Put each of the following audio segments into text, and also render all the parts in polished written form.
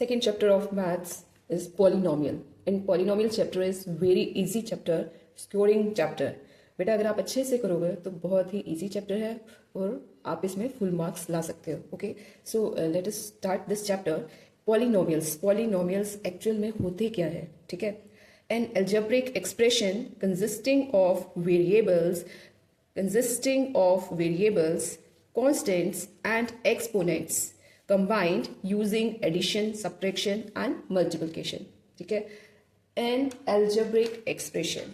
Second chapter of maths is polynomial. And polynomial chapter is very easy chapter, scoring chapter. बेटा अगर आप अच्छे से करोगे तो बहुत ही इजी चैप्टर है और आप इसमें फुल मार्क्स ला सकते हो. Okay, so let us start this chapter. Polynomials actual में होते क्या है, ठीक है. An algebraic expression consisting of variables, constants and exponents combined using addition, subtraction and multiplication. ठीक है. An algebraic expression,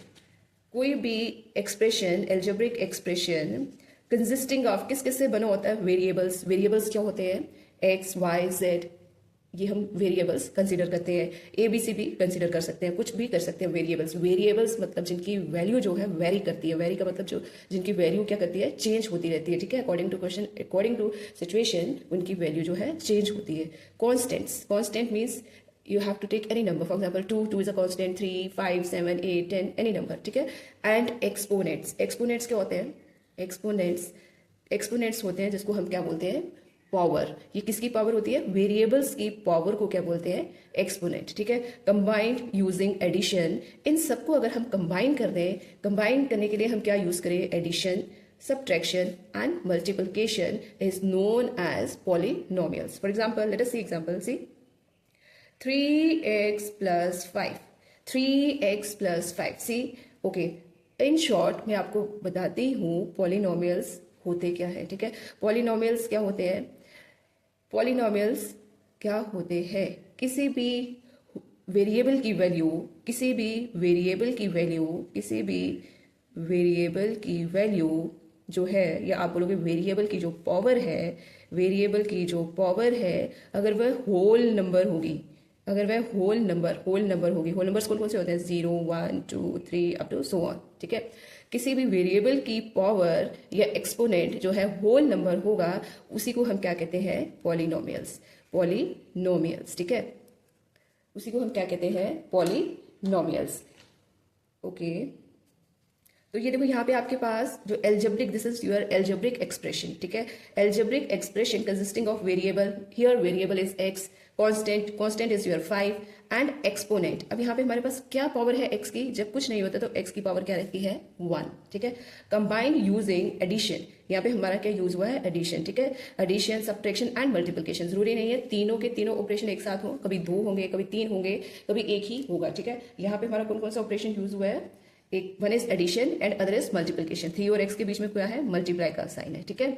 कोई भी expression, algebraic expression consisting of किस किस से बना होता है? वेरिएबल्स क्या होते हैं? एक्स, वाई, जेड, ये हम वेरिएबल्स कंसीडर करते हैं. ए बी सी भी कंसीडर कर सकते हैं, कुछ भी कर सकते हैं. वेरिएबल्स मतलब जिनकी वैल्यू जो है वेरी करती है. वेरी का मतलब जो जिनकी वैल्यू क्या करती है? चेंज होती रहती है. ठीक है, अकॉर्डिंग टू सिचुएशन उनकी वैल्यू जो है चेंज होती है. Constant means you have to take any number. For example, 2 is a constant, 3, 5, 7, 8, 10, any number. ठीक है. And exponents क्या होते हैं? एक्सपोनेंट्स होते हैं जिसको हम क्या बोलते हैं? पावर. ये किसकी पावर होती है? वेरिएबल्स की पावर को क्या बोलते हैं? एक्सपोनेंट. ठीक है. कंबाइंड यूजिंग एडिशन, इन सबको अगर हम कंबाइन कर दें, कंबाइन करने के लिए हम क्या यूज करें? Addition, subtraction and multiplication is known as polynomials. For example, let us see example. See, 3x plus 5. 3x plus 5. See, okay. In short, मैं आपको बताती हूँ पॉलिनोमियल्स होते क्या है. ठीक है, पॉलिनोमियल्स क्या होते हैं? पॉलिनोमियल्स क्या होते हैं? किसी भी वेरिएबल की वैल्यू जो है, या आप बोलोगे वेरिएबल की जो पावर है, अगर वह होल नंबर होगी, होल नंबर्स कौन कौन से होते हैं? 0, 1, 2, 3 अप टू सो ऑन. ठीक है, किसी भी वेरिएबल की पावर या एक्सपोनेंट जो है होल नंबर होगा, उसी को हम क्या कहते हैं? पॉलिनोमियल्स. ठीक है, उसी को हम क्या कहते हैं? पॉलिनोमियल्स. ओके, तो ये देखो यहाँ पे आपके पास जो this is your algebraic expression. ठीक है, algebraic expression consisting of variable. Here variable is x, constant is your 5 and exponent. अब यहाँ पे हमारे पास क्या पावर है एक्स की? जब कुछ नहीं होता तो एक्स की पावर क्या रहती है? 1. ठीक है, कंबाइंड यूजिंग एडिशन. यहाँ पे हमारा क्या यूज हुआ है? एडिशन. ठीक है, एडिशन, सब्ट्रैक्शन एंड मल्टीप्लिकेशन. जरूरी नहीं है तीनों के तीनों ऑपरेशन एक साथ हो, कभी 2 होंगे, कभी 3 होंगे, कभी एक ही होगा. ठीक है, यहाँ पे हमारा कौन कौन सा ऑपरेशन यूज हुआ है? One is addition and other is multiplication. 3 और x के बीच में क्या है? मल्टीप्लाई का साइन है. ठीक है,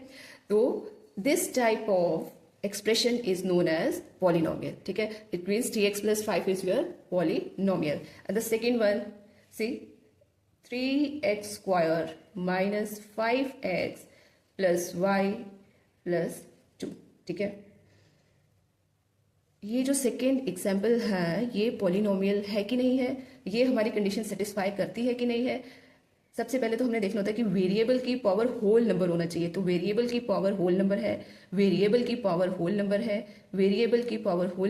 तो this type of expression is known as polynomial. ठीक है, it means 3x plus 5 is your polynomial. And the second one, see, 3x square minus 5x plus y plus 2. ठीक है, ये जो सेकेंड एग्जाम्पल है, ये पॉलिनोमियल है कि नहीं है? ये हमारी कंडीशन सेटिस्फाई करती है कि नहीं है? सबसे पहले तो हमने देखना होता है कि वेरिएबल की पावर होल नंबर होना चाहिए. तो वेरिएबल की पावर होल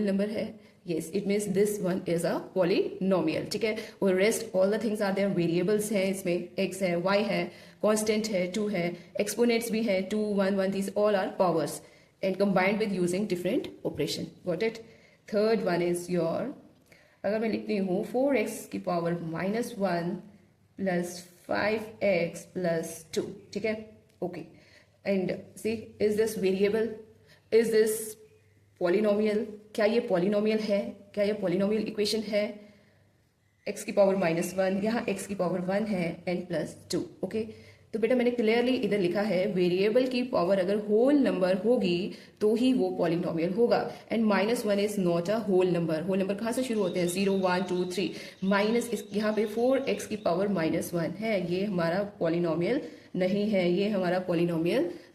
नंबर है, yes, it means this one is a polynomial. ठीक है, और rest all the things are there. Variables हैं इसमें, x है, y है, कांस्टेंट है, 2 है, एक्सपोनेंट्स भी है, 2, 1, 1, these all are powers and combined with using different operation. Got it? Third one is your, अगर मैं लिखती हूँ 4x की पावर -1 प्लस 5x प्लस 2. ठीक है, okay. And see, is this variable? Is this polynomial? क्या ये पॉलिनोमियल है? क्या ये पॉलिनोमियल इक्वेशन है? x की पावर -1, यहाँ x की पावर 1 है, एंड प्लस 2. ओके, तो बेटा मैंने क्लियरली इधर लिखा है वेरिएबल की पावर अगर होल नंबर होगी तो ही वो पॉलिनोमियल होगा. And -1 is not a whole number कहाँ से शुरू होते हैं? 0, 1, 2, 3. माइनस यहाँ पे 4x की पावर -1 है, ये हमारा पॉलिनोमियल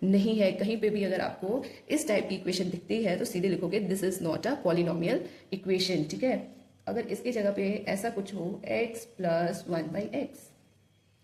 नहीं है. कहीं पे भी अगर आपको इस टाइप की इक्वेशन दिखती है तो सीधे लिखोगे this is not a polynomial equation. ठीक है, अगर इसकी जगह पे ऐसा कुछ हो, x plus 1/x,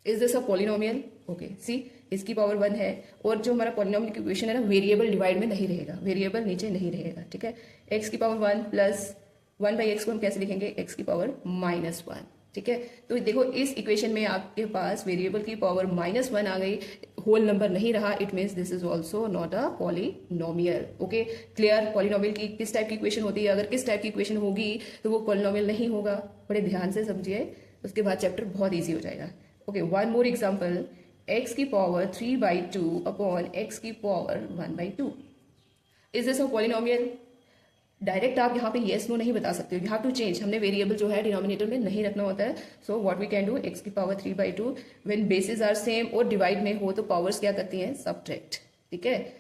is this a polynomial? Okay, see, इसकी पावर 1 है, और जो हमारा पॉलिनोमियल इक्वेशन है ना, वेरिएबल डिवाइड में नहीं रहेगा, वेरिएबल नीचे नहीं रहेगा. ठीक है, x की पावर 1 प्लस 1/x को हम कैसे लिखेंगे? x की पावर -1. ठीक है। तो देखो इस इक्वेशन में आपके पास वेरिएबल की पावर -1 आ गई, होल नंबर नहीं रहा, it means this is also not a polynomial. Okay clear. Polynomial की किस टाइप की इक्वेशन होती है, अगर किस टाइप की इक्वेशन होगी तो वो पॉलिनोमियल नहीं होगा। बड़े ध्यान से समझिए, उसके बाद चैप्टर बहुत ईजी हो जाएगा। Okay one more example, x की पावर 3/2 अपॉन x की power 1/2, is this a polynomial? Direct आप यहाँ पे येस नो नहीं बता सकते हो, यू हैव टू चेंज। हमने वेरिएबल जो है डिनोमिनेटर में नहीं रखना होता है। So what we can do, x की power 3/2, when basis are same और डिवाइड में हो तो पावर्स क्या करती हैं, सब्ट्रैक्ट। ठीक है,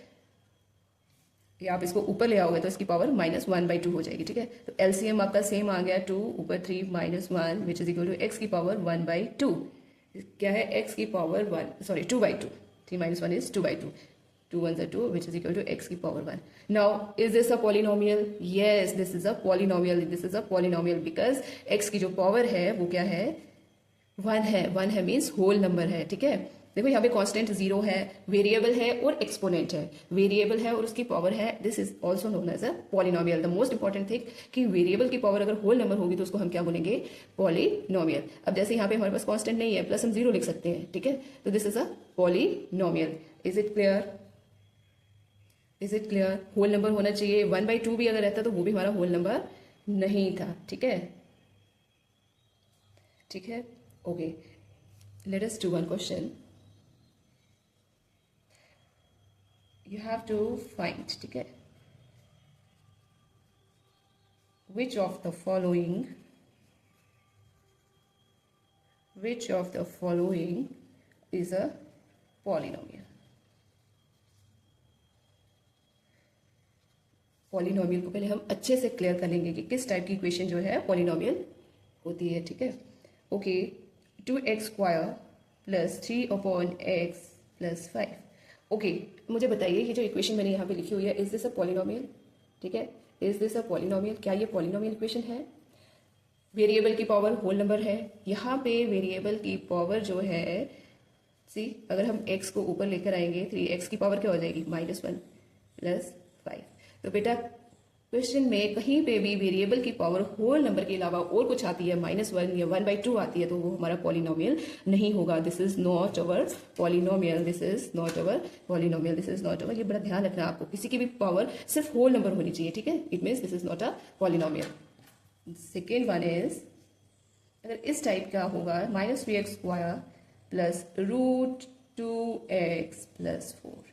ये आप इसको ऊपर ले आओगे तो इसकी पावर -1/2 हो जाएगी। ठीक है, तो एलसीएम आपका सेम आ गया, 2 ऊपर 3 -1 which is equal to x की पावर 1/2। क्या है, x की power 2/2, 3 - 1 is 2/2, 2 1s are 2 which is equal to x की power 1. Now is this a polynomial? Yes, this is a polynomial. This is a polynomial because x की जो power है वो क्या है, 1 है। 1 है मीन्स होल नंबर है। ठीक है, देखो यहाँ पे कांस्टेंट 0 है, वेरिएबल है और एक्सपोनेंट है। वेरिएबल है और उसकी पावर है, this is also known as a polynomial. The most important thing कि वेरिएबल की पावर अगर होल नंबर होगी तो उसको हम क्या बोलेंगे, पॉलिनोमियल। अब जैसे यहाँ पे हमारे पास कांस्टेंट नहीं है, प्लस हम 0 लिख सकते हैं। ठीक है, तो this is a polynomial. Is it clear? Is it clear? Whole number होना चाहिए। 1/2 भी अगर रहता तो वो भी हमारा होल नंबर नहीं था। ठीक है, ठीक है। Okay, let us do one question. You have to find, ठीक है, which of the following is a polynomial? Polynomial को पहले हम अच्छे से क्लियर कर लेंगे कि किस टाइप की इक्वेशन जो है पॉलिनोमियल होती है। ठीक है, ओके, 2x² + 3/x + 5। ओके, मुझे बताइए ये जो इक्वेशन मैंने यहाँ पे लिखी हुई है, इज दिस अ पॉलिनोमियल? ठीक है, इज दिस अ पॉलिनोमियल? क्या ये पॉलिनोमियल इक्वेशन है? वेरिएबल की पावर होल नंबर है, यहाँ पे वेरिएबल की पावर जो है, सी अगर हम x को ऊपर लेकर आएंगे 3x की पावर क्या हो जाएगी, -1 + 5। तो बेटा क्वेश्चन में कहीं पे भी वेरिएबल की पावर होल नंबर के अलावा और कुछ आती है, -1 या 1/2 आती है, तो वो हमारा पॉलिनोमियल नहीं होगा। This is not our polynomial, this is not our polynomial, this is not our. ये बड़ा ध्यान रखना आपको, किसी की भी पावर सिर्फ होल नंबर होनी चाहिए। ठीक है, it means this is not a polynomial. Second one is, अगर इस टाइप का होगा -3x² + √2x + 4।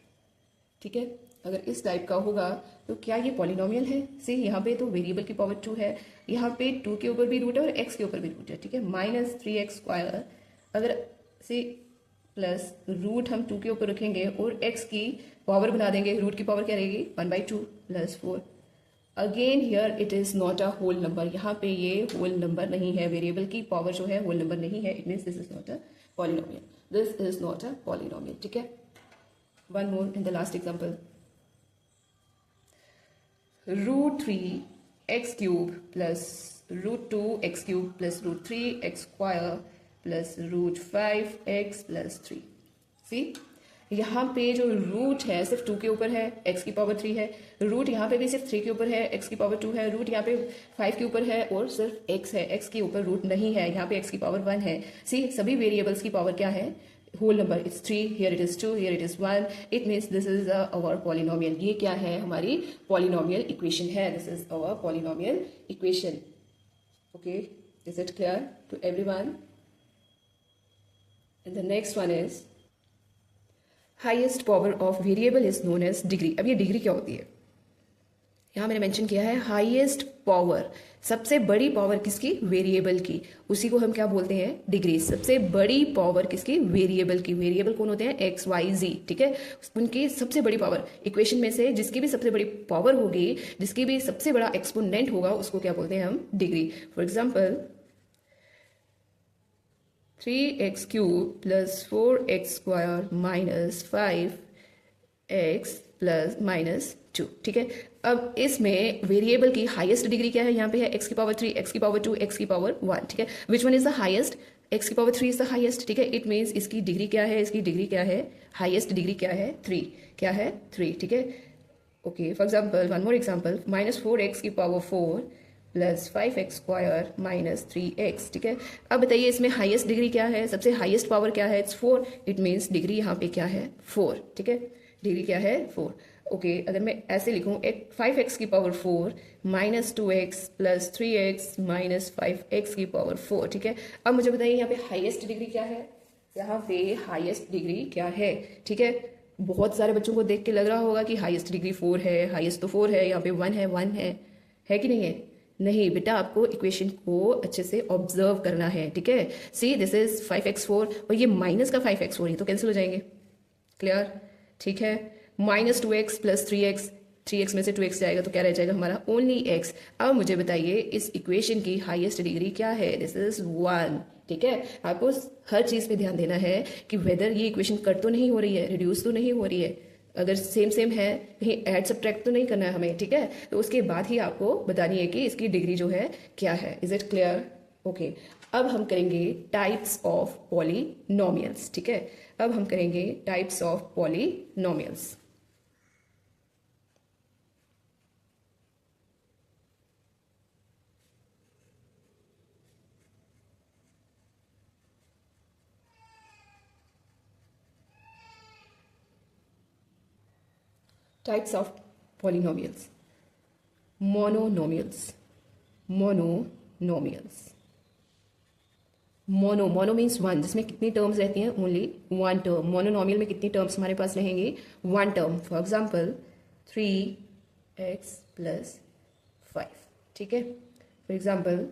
ठीक है, अगर इस टाइप का होगा तो क्या ये पॉलिनोमियल है? सी यहाँ पे तो वेरिएबल की पावर 2 है, यहाँ पे 2 के ऊपर भी रूट है और x के ऊपर भी रूट है। ठीक है, -3x², अगर सी प्लस रूट हम 2 के ऊपर रखेंगे और x की पावर बना देंगे, रूट की पावर क्या रहेगी, 1/2 + 4। Again here it is not a whole number, यहाँ पे ये होल नंबर नहीं है, वेरिएबल की पावर जो है होल नंबर नहीं है, it means this is not a polynomial, this is not a polynomial. ठीक है, one more in the last example, √3x³ + √2x³ + √3x² + √5x + 3। सी यहाँ पे जो रूट है सिर्फ 2 के ऊपर है, x की पावर 3 है, रूट यहाँ पे भी सिर्फ 3 के ऊपर है, x की पावर 2 है, रूट यहाँ पे 5 के ऊपर है और सिर्फ x है, x के ऊपर रूट नहीं है, यहाँ पे x की पावर 1 है। सी सभी वेरिएबल्स की पावर क्या है, whole number. It's 3, here it is 2, here it is 1, it means this is our polynomial. ये क्या है, हमारी पॉलिनोमियल इक्वेशन है, this is our polynomial equation. Okay, is it clear to everyone? And the next one is, highest power of variable is known as degree. अब ये degree क्या होती है, यहाँ मैंने मेंशन किया है हाईएस्ट पावर, सबसे बड़ी पावर किसकी, वेरिएबल की, उसी को हम क्या बोलते हैं, डिग्री। सबसे बड़ी पावर किसकी, वेरिएबल की। वेरिएबल कौन होते हैं, x y z। ठीक है, उनकी सबसे बड़ी पावर, इक्वेशन में से जिसकी भी सबसे बड़ी पावर होगी, जिसकी भी सबसे बड़ा एक्सपोनेंट होगा, उसको क्या बोलते हैं हम, degree. For example 3x³ + 4x² - 5x + -2। ठीक है, अब इसमें वेरिएबल की हाईएस्ट डिग्री क्या है, यहाँ पे है x की पावर 3, x की पावर 2, x की पावर 1। ठीक है, which one is the highest, x की पावर 3 इज द हाईएस्ट। ठीक है, इट मीन्स इसकी डिग्री क्या है, इसकी डिग्री क्या है, हाईएस्ट डिग्री क्या है, 3। क्या है, 3। ठीक है, okay, for example one more example, -4x की power 4 plus 5x² minus 3x, ठीक है। अब बताइए इसमें हाईएस्ट डिग्री क्या है, सबसे हाईएस्ट पावर क्या है, इट्स 4, इट मीन्स डिग्री यहाँ पे क्या है 4, ठीक है, डिग्री क्या है 4। ओके, अगर मैं ऐसे लिखूँ 5x की power 4 minus 2x plus 3x minus 5x की पावर 4, ठीक है। अब मुझे बताइए यहाँ पे हाईएस्ट डिग्री क्या है, यहाँ पे हाईएस्ट डिग्री क्या है, ठीक है। बहुत सारे बच्चों को देख के लग रहा होगा कि हाईएस्ट डिग्री 4 है, हाईएस्ट तो 4 है, यहाँ पे 1 है, 1 है कि नहीं है। नहीं बेटा, आपको इक्वेशन को अच्छे से ऑब्जर्व करना है, ठीक है। सी दिस इज 5x4 और ये माइनस का 5x4, ये तो कैंसिल हो जाएंगे, क्लियर, ठीक है। माइनस 2x प्लस 3x में से 2x जाएगा तो क्या रह जाएगा हमारा ओनली x। अब मुझे बताइए इस इक्वेशन की हाईएस्ट डिग्री क्या है, दिस इज 1, ठीक है। आपको हर चीज पे ध्यान देना है कि वेदर ये इक्वेशन कट तो नहीं हो रही है, रिड्यूस तो नहीं हो रही है, अगर सेम सेम है कहीं ऐड सब्ट्रैक्ट तो नहीं करना है हमें, ठीक है। तो उसके बाद ही आपको बतानी है कि इसकी डिग्री जो है क्या है। Is it clear? ओके, अब हम करेंगे टाइप्स ऑफ पॉलिनोमियल्स, ठीक है। अब हम करेंगे types of polynomials. Types of polynomials. Monomials. Mono means one, जिसमें कितनी टर्म्स रहती हैं, ओनली वन टर्म। मोनोनोमियल में कितनी टर्म्स हमारे पास रहेंगी, one term. For example 3x plus 5, ठीक है। फॉर एग्जाम्पल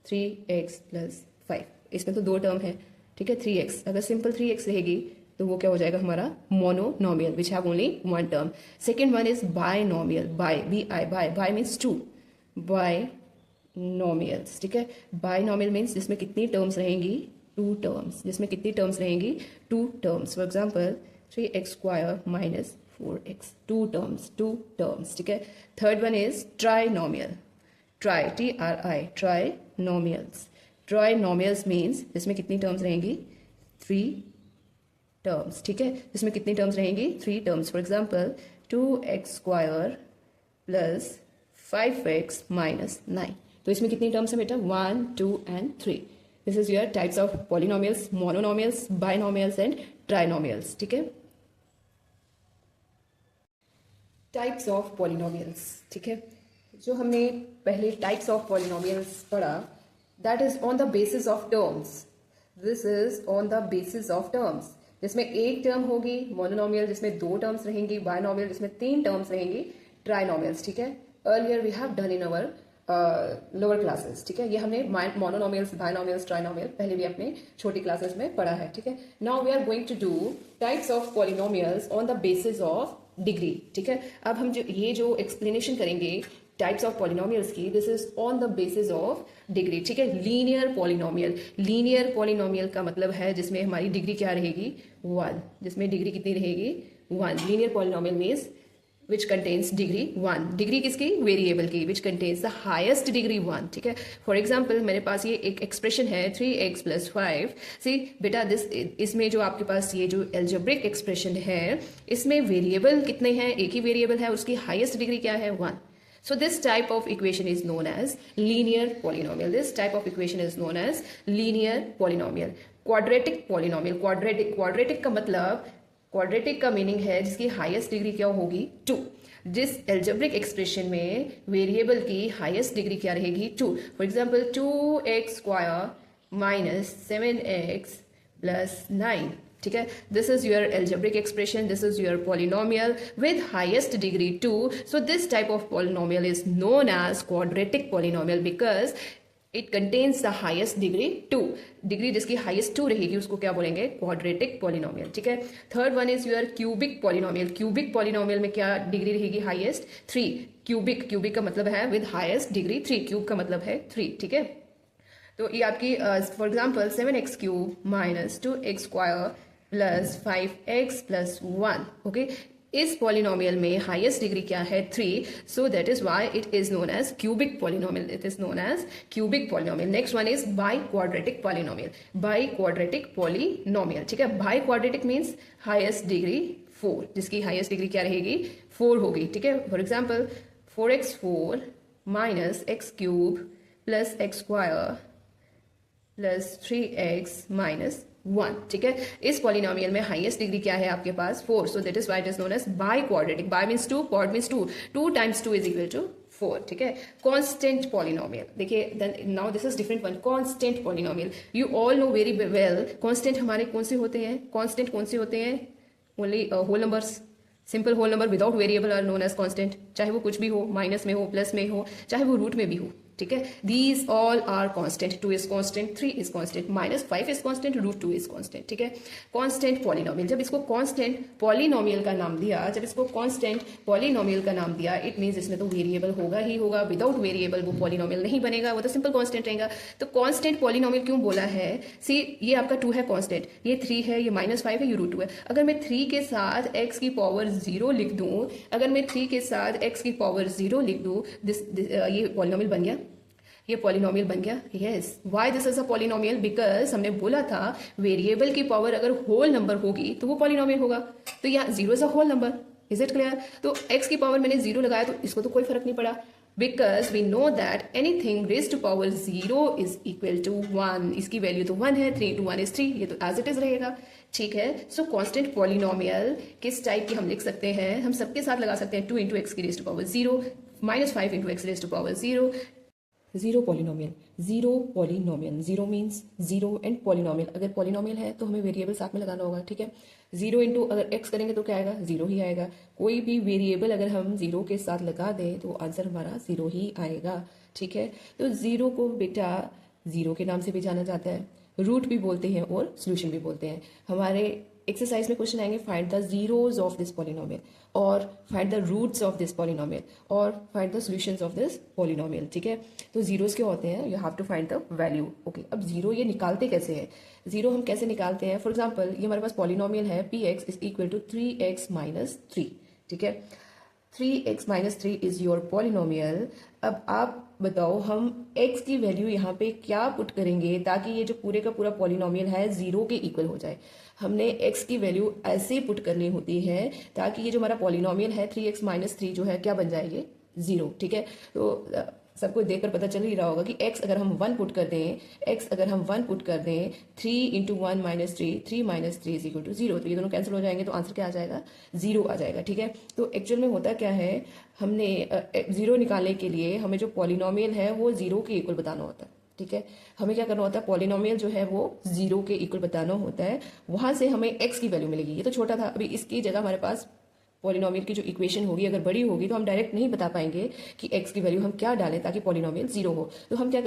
3x प्लस 5, इसमें तो दो टर्म है, ठीक है। 3x, अगर सिंपल 3x रहेगी तो वो क्या हो जाएगा हमारा monomial which have only one term. Second one is binomial, bi means two, binomials, ठीक है। बायनोमियल मीन्स जिसमें कितनी टर्म्स रहेंगी, टू टर्म्स, जिसमें कितनी टर्म्स रहेंगी, two terms. For example 3x² minus 4x, two terms, ठीक है। Third one is trinomial, trinomials. Trinomials means जिसमें कितनी टर्म्स रहेंगी, 3 टर्म्स, ठीक है। जिसमें कितनी टर्म्स रहेंगी, 3 terms. For example 2x² plus 5x minus 9, तो इसमें कितनी टर्म्स है बेटा, 1, 2 and 3। This is your types of polynomials, monomials, binomials and trinomials, ठीक है। टाइप्स ऑफ पॉलिनोमियल्स, ठीक है। जो हमने पहले टाइप्स ऑफ पॉलिनोमियल्स पढ़ा, that is on the basis of terms. This is on the basis of terms, जिसमें एक टर्म होगी मोनोनोमियल, जिसमें 2 टर्म्स रहेंगी, बायनोमियल जिसमें 3 टर्म्स रहेंगी, ट्राइनोमियल्स, ठीक है। Earlier we have done in our lower classes, ठीक है। ये हमने मोनोनोमियल्स, बायनोमियल्स, ट्राइनोमियल पहले भी अपने छोटी क्लासेस में पढ़ा है, ठीक है। Now we are going to do types of polynomials on the basis of degree, ठीक है। अब हम जो एक्सप्लेनेशन करेंगे टाइप्स ऑफ पॉलिनोमियल्स की, this is on the basis of degree, ठीक है। लीनियर पॉलिनोमियल का मतलब है जिसमें हमारी डिग्री क्या रहेगी, 1, जिसमें डिग्री कितनी रहेगी, 1। Linear polynomial means which contains degree 1, degree किसकी, वेरिएबल की, which contains the highest degree 1, ठीक है। फॉर एग्जाम्पल मेरे पास ये एक एक्सप्रेशन है 3x प्लस 5। सी बेटा इसमें जो आपके पास ये जो एल्जेब्रिक एक्सप्रेशन है, इसमें वेरिएबल कितने हैं, एक ही वेरिएबल है, उसकी हाईएस्ट डिग्री क्या है, 1। So this type of equation is known as linear polynomial. This type of equation is known as linear polynomial. Quadratic polynomial. Quadratic का मतलब, quadratic का मीनिंग है जिसकी हाईएस्ट डिग्री क्या होगी, 2। जिस एल्जेब्रिक एक्सप्रेशन में वेरिएबल की हाईएस्ट डिग्री क्या रहेगी, 2। For example 2x² minus 7x plus 9, ठीक है। This is your algebraic expression, this is your polynomial with highest degree 2। So this type of polynomial is known as quadratic polynomial because it contains the highest degree 2। Degree जिसकी highest 2 रहेगी उसको क्या बोलेंगे, quadratic polynomial, ठीक है। Third one is your cubic polynomial. Cubic polynomial में क्या degree रहेगी, हाईएस्ट 3। क्यूबिक का मतलब है विद हाईएस्ट डिग्री 3, क्यूब का मतलब है 3, ठीक है। तो ये आपकी for example 7x³ minus 2x² plus 5x plus 1, okay. इस पॉलिनोमियल में हाईएस्ट डिग्री क्या है, 3। So that is why it is known as cubic polynomial, it is known as cubic polynomial. Next one is biquadratic polynomial, biquadratic polynomial, ठीक है। Biquadratic means highest degree 4, जिसकी highest degree क्या रहेगी, 4 होगी, ठीक है। For example 4x4 minus x cube plus x square plus 3x minus 1, ठीक है। इस पॉलिनोमियल में हाईएस्ट डिग्री क्या है आपके पास 4, so that is why it is known as biquadratic. Bi means 2, quad means 2, 2 times 2 is equal to 4, ठीक है। कांस्टेंट पॉलिनोमियल, देखिए then now this is different one, constant polynomial. You all know very well constant हमारे कौन से होते हैं, constant कौन से होते हैं, only whole numbers, simple whole number without variable are known as constant, चाहे वो कुछ भी हो, माइनस में हो, प्लस में हो, चाहे वो रूट में भी हो, ठीक है। These all are constant, 2 is constant, 3 is constant, minus 5 is constant, root 2 is constant, ठीक है। कांस्टेंट पॉलिनोमियल, जब इसको कांस्टेंट पॉलिनोमियल का नाम दिया, जब इसको कांस्टेंट पॉलिनोमियल का नाम दिया, इट मीन्स इसमें तो वेरिएबल होगा ही होगा, विदाउट वेरिएबल वो पॉलिनोमियल नहीं बनेगा, वो तो सिंपल कांस्टेंट रहेगा। तो कांस्टेंट पॉलिनोमियल क्यों बोला है, सी ये आपका 2 है कांस्टेंट, ये 3 है, ये -5 है, ये रूट 2 है। अगर मैं 3 के साथ x की पावर 0 लिख दूं, अगर मैं 3 के साथ x की पावर 0 लिख दूं, ये पॉलिनोमियल बन गया, ये पॉलिनोमियल बन गया। Yes, why this is a polynomial, because हमने बोला था वेरिएबल की पावर अगर होल नंबर होगी तो वो पॉलिनोमियल होगा। तो यहाँ 0 is a whole number, is it clear. तो x की पावर मैंने 0 लगाया तो इसको तो कोई फर्क नहीं पड़ा, because we know that anything raised to power 0 is equal to 1, इसकी वैल्यू तो 1 है, 3 into 1 is 3, ये तो एज इट इज रहेगा, ठीक है। सो कांस्टेंट पॉलिनोमियल किस टाइप की हम लिख सकते हैं, हम सबके साथ लगा सकते हैं 2 into x की raised to power 0, -5 into x raised to power 0, zero polynomial, zero polynomial, zero means zero and polynomial. अगर पॉलिनोमियल है तो हमें वेरिएबल साथ में लगाना होगा, ठीक है। 0 इंटू अगर x करेंगे तो क्या आएगा, 0 ही आएगा। कोई भी वेरिएबल अगर हम 0 के साथ लगा दें तो आंसर हमारा 0 ही आएगा, ठीक है। तो 0 को बेटा 0 के नाम से भी जाना जाता है, रूट भी बोलते हैं और सोल्यूशन भी बोलते हैं। हमारे एक्सरसाइज में क्वेश्चन आएंगे, find the zeros of this polynomial, और find the roots of this polynomial, और find the solutions of this polynomial, ठीक है। तो जीरोस क्या होते हैं, you have to find the value. Okay, अब जीरो ये निकालते कैसे हैं, जीरो हम कैसे निकालते हैं। फॉर एग्जाम्पल ये हमारे पास पॉलिनोमियल है px is equal to 3x minus 3, ठीक है। 3x minus 3 is your polynomial. अब आप बताओ हम x की वैल्यू यहाँ पे क्या पुट करेंगे ताकि ये जो पूरे का पूरा पॉलिनोमियल है 0 के इक्वल हो जाए। हमने x की वैल्यू ऐसे पुट करनी होती है ताकि ये जो हमारा पॉलिनोमियल है 3x माइनस 3 जो है क्या बन जाएगी, 0, ठीक है। तो सबको देखकर पता चल ही रहा होगा कि x अगर हम 1 पुट कर दें, x अगर हम 1 पुट कर दें, 3 into 1 minus 3, 3 minus 3 is equal to 0, तो ये दोनों कैंसिल हो जाएंगे तो आंसर क्या आ जाएगा, 0 आ जाएगा, ठीक है। तो एक्चुअल में होता क्या है, हमने 0 निकालने के लिए हमें जो पॉलिनोमियल है वो 0 के इक्वल बताना होता है, ठीक है। हमें क्या करना होता है, पॉलिनोमियल जो है वो 0 के इक्वल बताना होता है, वहां से हमें x की वैल्यू मिलेगी। ये तो छोटा था, अभी इसकी जगह हमारे पास पॉलिनोमियल की जो इक्वेशन होगी अगर बड़ी होगी तो हम डायरेक्ट नहीं बता पाएंगे कि x की वैल्यू हम क्या डालें ताकि पॉलिनोमियल 0 हो। तो हम क्या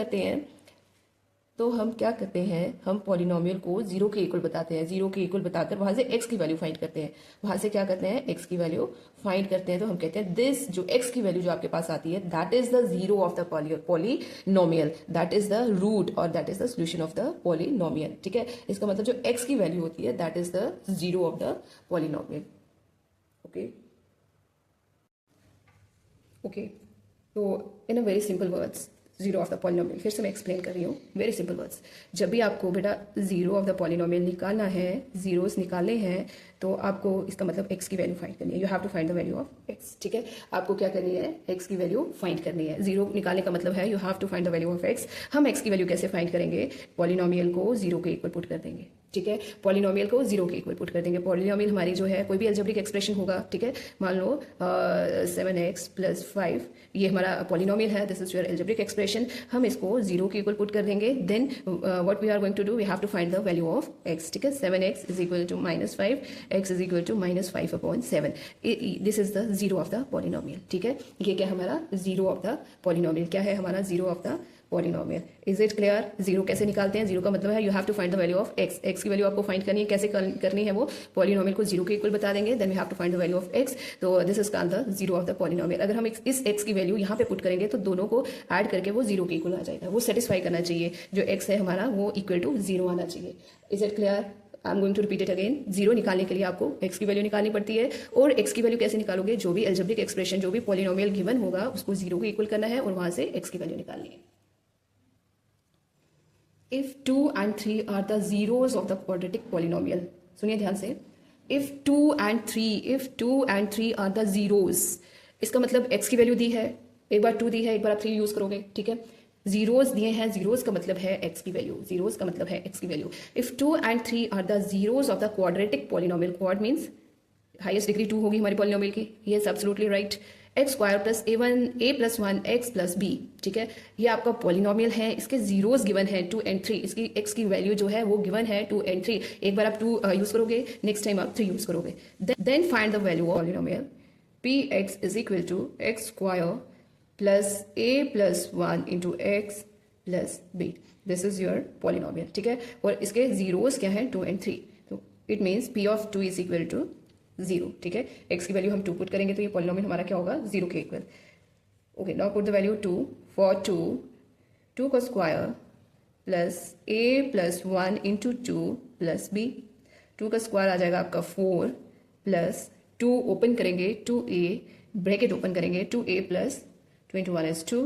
करते हैं, हम पॉलिनोमियल को 0 के इक्वल बताते हैं, 0 के इक्वल बताकर वहां से x की वैल्यू फाइंड करते हैं, वहां से क्या करते हैं, x की वैल्यू फाइंड करते हैं। तो हम कहते हैं दिस जो x की वैल्यू जो आपके पास आती है that is the 0 of the polynomial, that is the root और that is the solution of the polynomial, ठीक है। इसका मतलब जो x की वैल्यू होती है that is the 0 of the polynomial. Okay, तो in a very simple words, 0 of the polynomial, फिर से मैं एक्सप्लेन कर रही हूँ, वेरी सिंपल वर्ड्स। जब भी आपको बेटा 0 ऑफ द पॉलिनोमियल निकालना है, जीरोस निकालने हैं, तो आपको इसका मतलब x की वैल्यू फाइंड करनी है, you have to find the value of x, ठीक है। आपको क्या करनी है, x की वैल्यू फाइंड करनी है। 0 निकालने का मतलब है you have to find the value of x। हम x की वैल्यू कैसे फाइंड करेंगे, पॉलिनोमियल को 0 के इक्वल पुट कर देंगे, ठीक है। पॉलिनोमियल को 0 के इक्वल पुट कर देंगे। पॉलिनोमियल हमारी जो है कोई भी अलजेब्रिक एक्सप्रेशन होगा, ठीक है। मान लो 7x प्लस 5 ये हमारा पॉलिनोमियल है, this is your algebraic expression. हम इसको 0 के इक्वल पुट कर देंगे, then what we are going to do, we have to find the value of x, ठीक है। 7x is equal to -5, x is equal to -5/7, this is the 0 of the polynomial, ठीक है। ये क्या हमारा 0 of the polynomial, क्या है हमारा 0 of the polynomial. Is it clear. 0 कैसे निकालते हैं, 0 का मतलब है you have to find the value of x, x की वैल्यू आपको फाइंड करनी है, कैसे करनी है, वो पॉलिनोमियल को 0 के इक्वल बता देंगे, then we have to find the value of x। तो this is called the 0 of the polynomial. अगर हम इस x की वैल्यू यहाँ पे पुट करेंगे तो दोनों को ऐड करके वो 0 के इक्वल आ जाएगा, वो सेटिस्फाई करना चाहिए, जो x है हमारा वो इक्वल टू 0 आना चाहिए। Is it clear. I am going to repeat it again. 0 निकालने के लिए आपको x की वैल्यू निकालनी पड़ती है, और x की वैल्यू कैसे निकालोगे, जो भी अलजेब्रिक एक्सप्रेशन, जो भी पॉलिनोमियल गिवन होगा उसको 0 के इक्वल करना है और वहां से x की वैल्यू निकालनी है। If 2 and 3 are the zeros of the quadratic polynomial, सुनिए ध्यान से, if 2 and 3 are the zeros, इसका मतलब x की वैल्यू दी है, एक बार 2 दी है, एक बार आप 3 यूज़ करोगे, ठीक है। जीरोस दिए हैं, जीरोस का मतलब है एक्स की वैल्यू, जीरोस का मतलब है एक्स की value. If 2 and 3 are the zeros of the quadratic polynomial, quad means highest degree 2 होगी हमारी पॉलिनोमियल की, yes absolutely right. X square plus a plus 1 x plus b, ठीक है, ये आपका पॉलिनोमियल है, इसके जीरोस गिवन है 2 and 3, इसकी एक्स की वैल्यू जो है वो गिवन है 2 and 3। एक बार आप 2 यूज करोगे, नेक्स्ट टाइम आप 3 यूज करोगे। Then find the value of polynomial p x is equal to x square plus a plus 1 into x plus b, this is your polynomial, ठीक है। और इसके जीरोस क्या है 2 and 3, तो it means P of 2 is equal to 0, ठीक है। एक्स की वैल्यू हम 2 पुट करेंगे तो ये पॉलिनोमियल हमारा क्या होगा 0 के equal. Okay, now put the value 2 for 2 का square plus a plus 1 into 2 plus B, 2 का स्क्वायर आ जाएगा आपका 4 प्लस 2 ओपन करेंगे 2a ब्रैकेट ओपन करेंगे 2a plus 2 into 1 is 2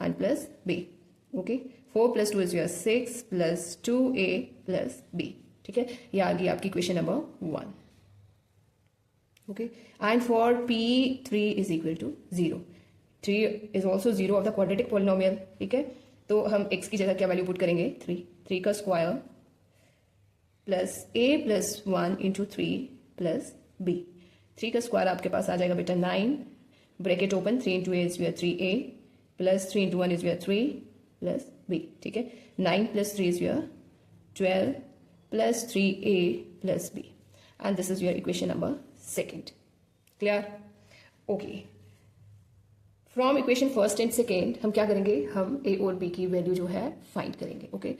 and plus b, okay, 4 plus 2 is your 6 plus 2a plus b, ठीक है। ये आ गई आपकी question number 1, okay, and for p3 is equal to 0, 3 is also 0 of the quadratic polynomial, ठीक है। तो हम x की जगह क्या वैल्यू पुट करेंगे 3 का square plus a plus 1 into 3 plus b, 3 का स्क्वायर आपके पास आ जाएगा बेटा 9 bracket open 3 into a is your 3a plus 3 into 1 is your 3 plus b, ठीक है। 9 plus 3 is your 12 plus 3a plus b, and this is your equation number 2. Clear? Okay. From equation first and second हम क्या करेंगे, हम a और b की value जो है फाइंड करेंगे। ओके,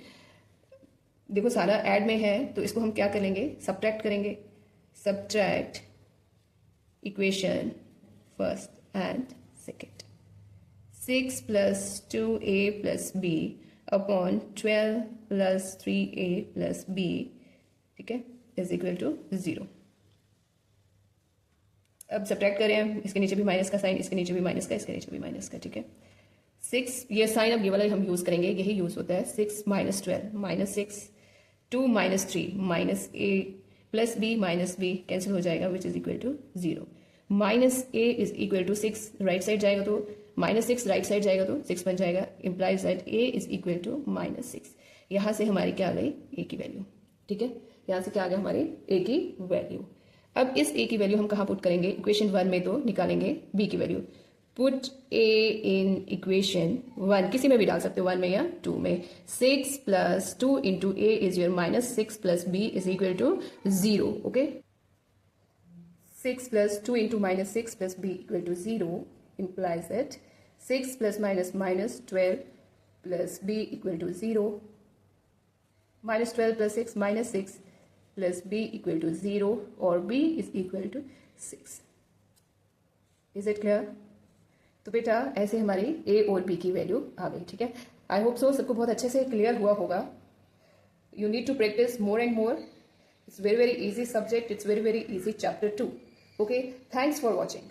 देखो सारा ऐड में है तो इसको हम क्या करेंगे, सब्ट्रैक्ट करेंगे। Subtract equation first and second, 6 plus 2a plus b upon 12 plus 3a plus b, ठीक है, is equal to 0। अब सब्ट्रैक्ट करें हम, इसके नीचे भी माइनस का साइन, इसके नीचे भी माइनस का, इसके नीचे भी माइनस का, ठीक है। 6 ये साइन अब ये वाला हम यूज करेंगे, यही यूज होता है। 6 minus 12 minus 6, 2 minus 3 minus a plus b minus b cancel हो जाएगा, which is equal to 0। Minus a is equal to 6, right side जाएगा तो -6, राइट साइड जाएगा तो 6 बन जाएगा, implies that a is equal to -6। यहाँ से हमारी क्या आ गई a की वैल्यू, ठीक है, यहाँ से क्या आ गया हमारी a की वैल्यू। अब इस a की वैल्यू हम कहाँ पुट करेंगे, इक्वेशन 1 में तो निकालेंगे b की value. Put a in equation 1, किसी में भी डाल सकते हो, 1 में या 2 में। 6 plus 2 into a is your -6 plus b is equal to 0, okay. 6 plus 2 into -6 plus b equal to 0 implies that 6 plus minus 12 plus b equal to 0, minus 12 plus 6 minus 6 plus b equal to 0, or b is equal to 6। Is it clear? तो बेटा ऐसे हमारी a और b की value आ गई, ठीक है। I hope so सबको बहुत अच्छे से क्लियर हुआ होगा। You need to practice more and more. It's very easy subject. It's very easy chapter 2. Okay, thanks for watching.